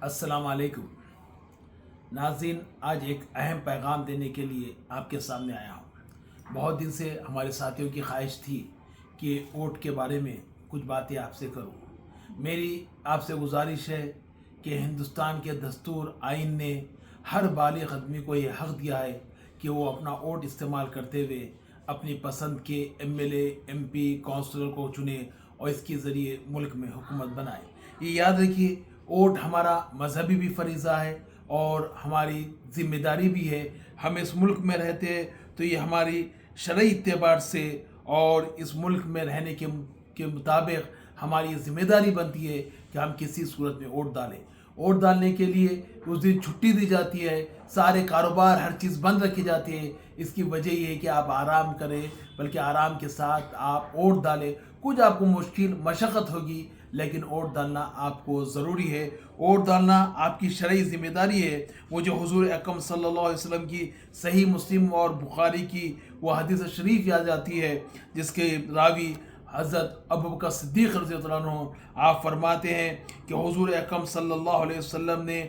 السلام علیکم ناظرین، آج ایک اہم پیغام دینے کے لیے آپ کے سامنے آیا ہوں۔ بہت دن سے ہمارے ساتھیوں کی خواہش تھی کہ ووٹ کے بارے میں کچھ باتیں آپ سے کروں۔ میری آپ سے گزارش ہے کہ ہندوستان کے دستور آئین نے ہر بالغ آدمی کو یہ حق دیا ہے کہ وہ اپنا ووٹ استعمال کرتے ہوئے اپنی پسند کے M L A, M P, councillor کو چنے اور اس کے ذریعے ملک میں حکومت بنائے۔ یہ یاد رکھیے، ووٹ ہمارا مذہبی بھی فریضہ ہے اور ہماری ذمہ داری بھی ہے۔ ہم اس ملک میں رہتے ہیں تو یہ ہماری شرعی اعتبار سے اور اس ملک میں رہنے کے مطابق ہماری ذمہ داری بنتی ہے کہ ہم کسی صورت میں ووٹ ڈالیں۔ ووٹ ڈالنے کے لیے اس دن چھٹی دی جاتی ہے، سارے کاروبار ہر چیز بند رکھی جاتی ہے۔ اس کی وجہ یہ ہے کہ آپ آرام کریں، بلکہ آرام کے ساتھ آپ ووٹ ڈالیں۔ کچھ آپ کو مشکل مشقت ہوگی، لیکن ووٹ ڈالنا آپ کو ضروری ہے۔ ووٹ ڈالنا آپ کی شرعی ذمہ داری ہے۔ مجھے حضور اکرم صلی اللہ علیہ وسلم کی صحیح مسلم اور بخاری کی وہ حدیث شریف یاد آتی ہے، جس کے راوی حضرت ابوبکر صدیق رضی اللہ عنہ، آپ فرماتے ہیں کہ حضور اکرم صلی اللہ علیہ وسلم نے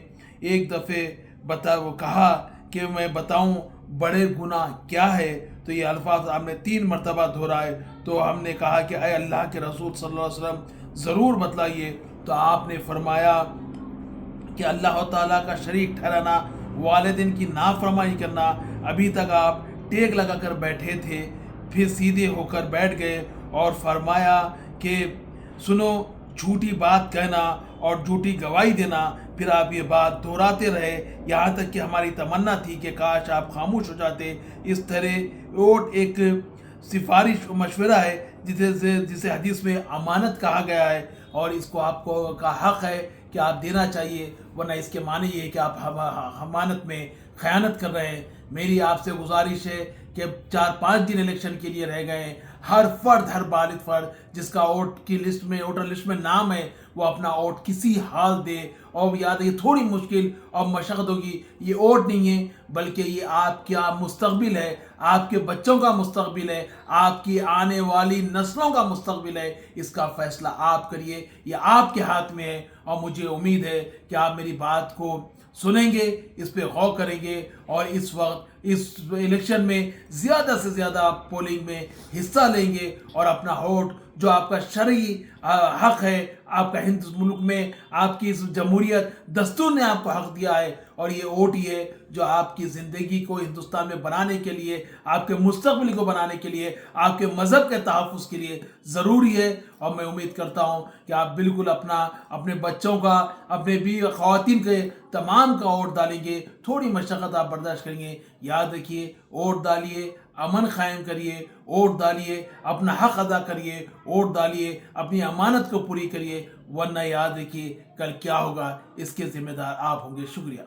ایک دفعہ کہا کہ میں بتاؤں بڑے گناہ کیا ہے، تو یہ الفاظ آپ نے 3 مرتبہ دہرائے۔ تو ہم نے کہا کہ اے اللہ کے رسول صلی اللہ علیہ وسلم ضرور بتلائیے۔ تو آپ نے فرمایا کہ اللہ تعالیٰ کا شریک ٹھہرانا، والدین کی نافرمانی کرنا۔ ابھی تک آپ ٹیک لگا کر بیٹھے تھے، پھر سیدھے ہو کر بیٹھ گئے اور فرمایا کہ سنو، جھوٹی بات کہنا اور جھوٹی گواہی دینا۔ پھر آپ یہ بات دہراتے رہے، یہاں تک کہ ہماری تمنا تھی کہ کاش آپ خاموش ہو جاتے۔ اس طرح ووٹ ایک سفارش و مشورہ ہے جسے حدیث میں امانت کہا گیا ہے، اور اس کو آپ کو کا حق ہے کہ آپ دینا چاہیے، ورنہ اس کے معنی یہ ہے کہ آپ امانت میں خیانت کر رہے ہیں۔ میری آپ سے گزارش ہے کہ 4-5 دن الیکشن کے لیے رہ گئے ہیں۔ ہر فرد، ہر بالغ فرد جس کا ووٹر لسٹ میں نام ہے، وہ اپنا ووٹ کسی حال دے۔ اور یاد ہے، تھوڑی مشکل اور مشقت ہوگی، یہ ووٹ نہیں ہے بلکہ یہ آپ کا مستقبل ہے، آپ کے بچوں کا مستقبل ہے، آپ کی آنے والی نسلوں کا مستقبل ہے۔ اس کا فیصلہ آپ کریے، یہ آپ کے ہاتھ میں ہے، اور مجھے امید ہے کہ آپ میری بات کو سنیں گے، اس پہ غور کریں گے، اور اس وقت اس الیکشن میں زیادہ سے زیادہ پولنگ میں حصہ لیں گے، اور اپنا ووٹ جو آپ کا شرعی حق ہے، آپ کا ملک میں آپ کی اس جمہوریت دستور نے آپ کو حق دیا ہے، اور یہ ووٹ ہی ہے جو آپ کی زندگی کو ہندوستان میں بنانے کے لیے، آپ کے مستقبل کو بنانے کے لیے، آپ کے مذہب کے تحفظ کے لیے ضروری ہے۔ اور میں امید کرتا ہوں کہ آپ بالکل اپنے بچوں کا، اپنے بیوی خواتین کے تمام کا ووٹ ڈالیں گے۔ تھوڑی مشقت آپ برداشت کریں گے۔ یاد رکھیے، ووٹ ڈالیے، امن قائم کریے، ووٹ ڈالیے، اپنا حق ادا کریے، ووٹ ڈالیے، اپنی امانت کو پوری کریے، ورنہ یاد رکھیے کل کیا ہوگا اس کے ذمہ دار آپ ہوں گے۔ شکریہ۔